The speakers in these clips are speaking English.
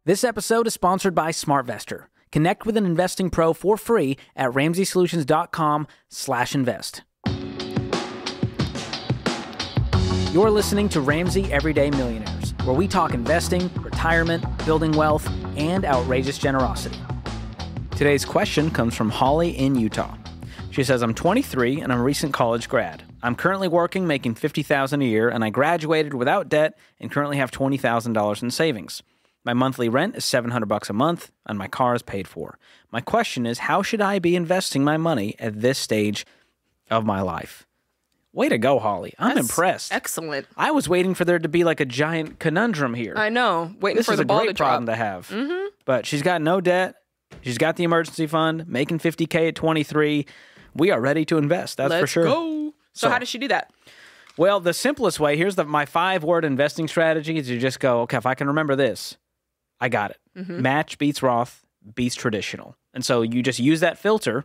This episode is sponsored by SmartVestor. Connect with an investing pro for free at ramseysolutions.com/invest. You're listening to Ramsey Everyday Millionaires, where we talk investing, retirement, building wealth, and outrageous generosity. Today's question comes from Holly in Utah. She says, I'm 23 and I'm a recent college grad. I'm currently working, making $50,000 a year, and I graduated without debt and currently have $20,000 in savings. My monthly rent is $700 a month, and my car is paid for. My question is, how should I be investing my money at this stage of my life? Way to go, Holly. I'm impressed. Excellent. I was waiting for there to be like a giant conundrum here. I know. Waiting for the ball to drop. This is a great problem to have. Mm-hmm. But she's got no debt. She's got the emergency fund, making $50K at 23. We are ready to invest. That's for sure. Let's go. So how does she do that? Well, the simplest way, here's my 5-word investing strategy is you just go, okay, if I can remember this, I got it. Mm-hmm. Match beats Roth, beats traditional. And so you just use that filter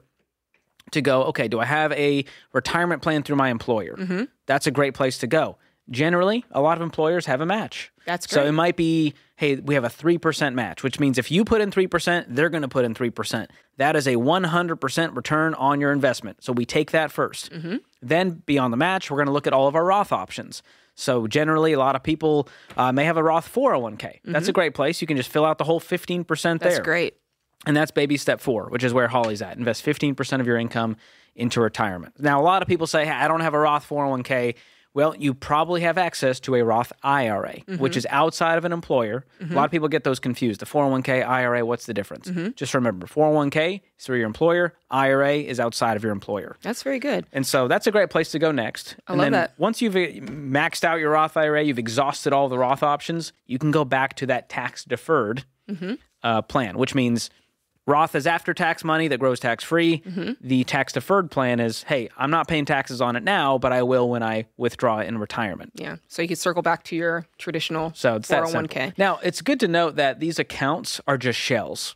to go, okay, do I have a retirement plan through my employer? Mm-hmm. That's a great place to go. Generally, a lot of employers have a match. That's great. So it might be, hey, we have a 3% match, which means if you put in 3%, they're going to put in 3%. That is a 100% return on your investment. So we take that first. Mm-hmm. Then beyond the match, we're going to look at all of our Roth options. So generally, a lot of people may have a Roth 401k. Mm-hmm. That's a great place. You can just fill out the whole 15% there. That's great. And that's baby step 4, which is where Holly's at. Invest 15% of your income into retirement. Now, a lot of people say, hey, I don't have a Roth 401k. Well, you probably have access to a Roth IRA, which is outside of an employer. A lot of people get those confused. The 401k, IRA, what's the difference? Just remember, 401k is through your employer. IRA is outside of your employer. That's very good. And so that's a great place to go next. I love that. Once you've maxed out your Roth IRA, you've exhausted all the Roth options, you can go back to that tax-deferred plan, which means Roth is after-tax money that grows tax-free. Mm-hmm. The tax-deferred plan is, hey, I'm not paying taxes on it now, but I will when I withdraw it in retirement. Yeah, so you can circle back to your traditional it's 401k. Now, it's good to note that these accounts are just shells.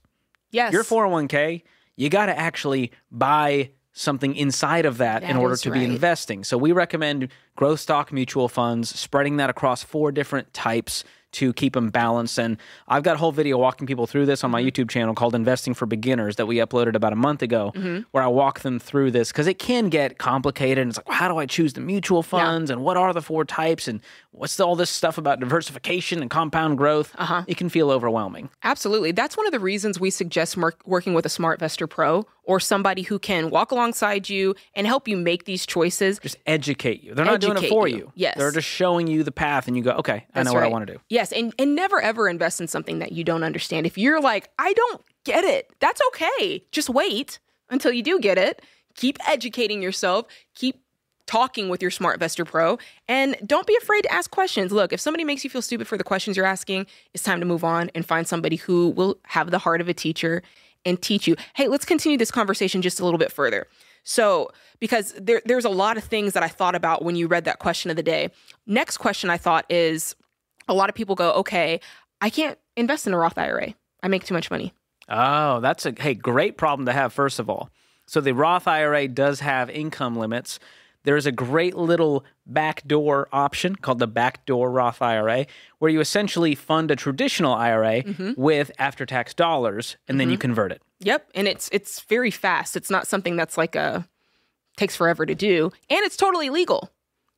Yes. Your 401k, you got to actually buy something inside of that in order to be investing. So we recommend growth stock mutual funds, spreading that across 4 different types to keep them balanced. And I've got a whole video walking people through this on my YouTube channel called Investing for Beginners that we uploaded about a month ago, where I walk them through this because it can get complicated. And it's like, well, how do I choose the mutual funds and what are the 4 types and what's all this stuff about diversification and compound growth? It can feel overwhelming. Absolutely. That's one of the reasons we suggest working with a SmartVestor Pro or somebody who can walk alongside you and help you make these choices. Just educate you. They're not doing it for you. Yes. They're just showing you the path and you go, okay, I know what I want to do. Yes, and never ever invest in something that you don't understand. If you're like, I don't get it, that's okay. Just wait until you do get it. Keep educating yourself. Keep talking with your SmartVestor Pro. And don't be afraid to ask questions. Look, if somebody makes you feel stupid for the questions you're asking, it's time to move on and find somebody who will have the heart of a teacher and teach you. Hey, let's continue this conversation just a little bit further. So, because there's a lot of things that I thought about when you read that question of the day. Next question I thought is, a lot of people go, okay, I can't invest in a Roth IRA. I make too much money. Oh, that's a great problem to have, first of all. So the Roth IRA does have income limits. There's a great little backdoor option called the backdoor Roth IRA, where you essentially fund a traditional IRA with after-tax dollars, and then you convert it. Yep, and it's very fast. It's not something that's takes forever to do, and it's totally legal.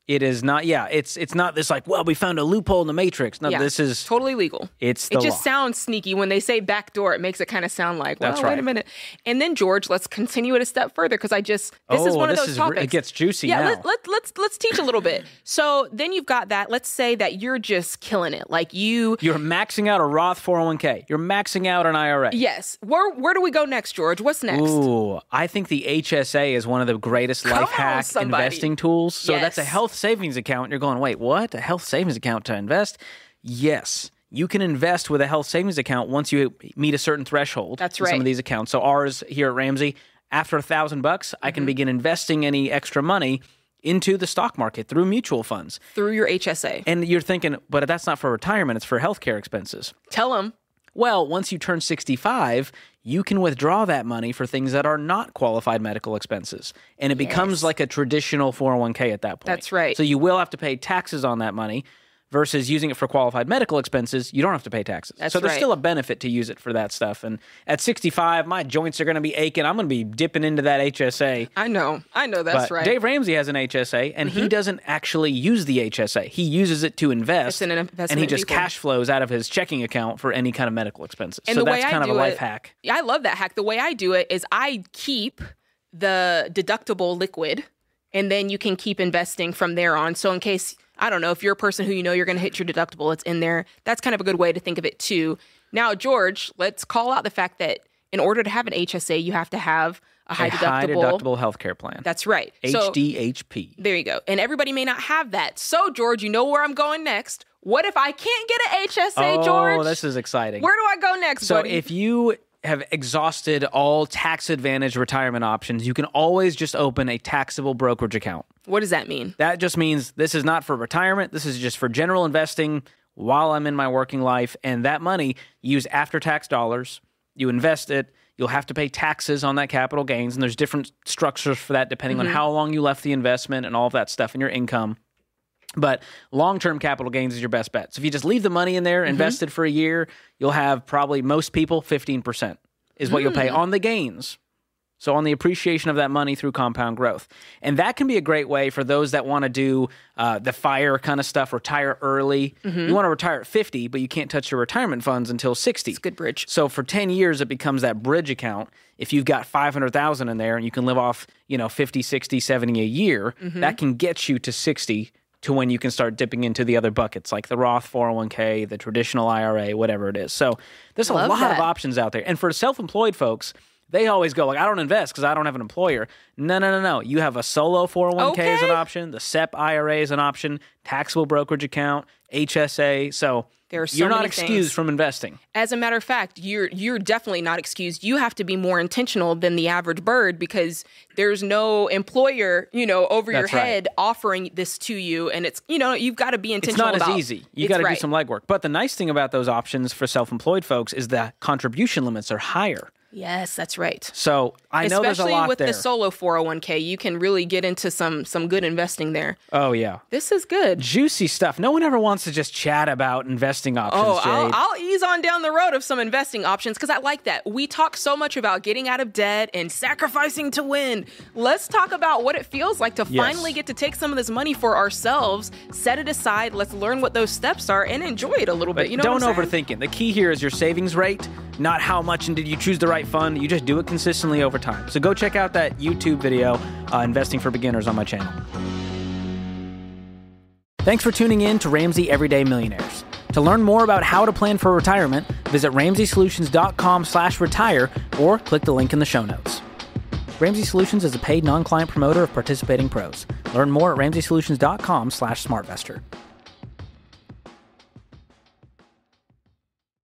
It is not, it's not this like, well, we found a loophole in the matrix. No, this is totally legal. It's the law. It just sounds sneaky. When they say backdoor, it makes it kind of sound like, well, wait a minute. And then, George, let's continue it a step further because this is one of those topics. It gets juicy now. Yeah, let's teach a little bit. So then you've got that. Let's say that you're just killing it. Like you're maxing out a Roth 401k. You're maxing out an IRA. Yes. Where do we go next, George? What's next? Ooh, I think the HSA is one of the greatest life hack investing tools. So that's a health savings account. You're going, wait, what? A health savings account to invest? Yes. You can invest with a health savings account once you meet a certain threshold. That's right. Some of these accounts. So ours here at Ramsey, after $1,000, I can begin investing any extra money into the stock market through mutual funds. Through your HSA. And you're thinking, but that's not for retirement. It's for healthcare expenses. Tell them. Well, once you turn 65, you can withdraw that money for things that are not qualified medical expenses. And it becomes like a traditional 401k at that point. That's right. So you will have to pay taxes on that money versus using it for qualified medical expenses, you don't have to pay taxes. That's so there's right. still a benefit to use it for that stuff. And at 65, my joints are going to be aching. I'm going to be dipping into that HSA. I know that's But right. Dave Ramsey has an HSA, and he doesn't actually use the HSA. He uses it to invest, It's an investment and he just vehicle. cash flows out of his checking account for any kind of medical expenses. And so the way that's I kind of a do life it- hack. Yeah, I love that hack. The way I do it is I keep the deductible liquid, and then you can keep investing from there on. So in case, I don't know, if you're a person who you know you're going to hit your deductible, it's in there. That's kind of a good way to think of it too. Now, George, let's call out the fact that in order to have an HSA, you have to have a high deductible healthcare plan. That's right. So, HDHP. there you go. And everybody may not have that. So, George, you know where I'm going next. What if I can't get an HSA, George? Oh, this is exciting. Where do I go next, So buddy? if you have exhausted all tax-advantaged retirement options, you can always just open a taxable brokerage account. What does that mean? That just means this is not for retirement. This is just for general investing while I'm in my working life. And that money, you use after-tax dollars. You invest it. You'll have to pay taxes on that capital gains. And there's different structures for that depending on how long you left the investment and all of that stuff in your income. But long-term capital gains is your best bet. So if you just leave the money in there, invested for a year, you'll have probably most people 15% is what you'll pay on the gains. So on the appreciation of that money through compound growth. And that can be a great way for those that want to do the FIRE kind of stuff, retire early. You want to retire at 50, but you can't touch your retirement funds until 60. It's a good bridge. So for 10 years, it becomes that bridge account. If you've got $500,000 in there and you can live off, 50, 60, 70 a year, that can get you to 60 to when you can start dipping into the other buckets, like the Roth 401k, the traditional IRA, whatever it is. So there's a Love lot of that. options out there. And for self-employed folks, they always go like, I don't invest because I don't have an employer. No. You have a solo 401k as an Okay. option, the SEP IRA is an option, taxable brokerage account, HSA. So There are so you're not many excused things. from investing. As a matter of fact, you're definitely not excused. You have to be more intentional than the average bird because there's no employer, over your That's right. head offering this to you, and it's you've got to be It's intentional. not about as easy. You It's got to do right. some legwork. But the nice thing about those options for self-employed folks is the contribution limits are higher. Yes, that's right. So I know there's a Especially lot with there. the solo 401k, you can really get into some good investing there. Oh, yeah. This is good. Juicy stuff. No one ever wants to just chat about investing options, Oh, Jade. I'll ease on down the road of some investing options because I like that. We talk so much about getting out of debt and sacrificing to win. Let's talk about what it feels like to finally get to take some of this money for ourselves, set it aside, let's learn what those steps are, and enjoy it a little bit. You know Don't what I'm saying? overthink it. The key here is your savings rate, not how much and did you choose the right fund. You just do it consistently over time. So go check out that YouTube video, Investing for Beginners, on my channel. Thanks for tuning in to Ramsey Everyday Millionaires. To learn more about how to plan for retirement, visit RamseySolutions.com/retire or click the link in the show notes. Ramsey Solutions is a paid non-client promoter of participating pros. Learn more at RamseySolutions.com/SmartVestor.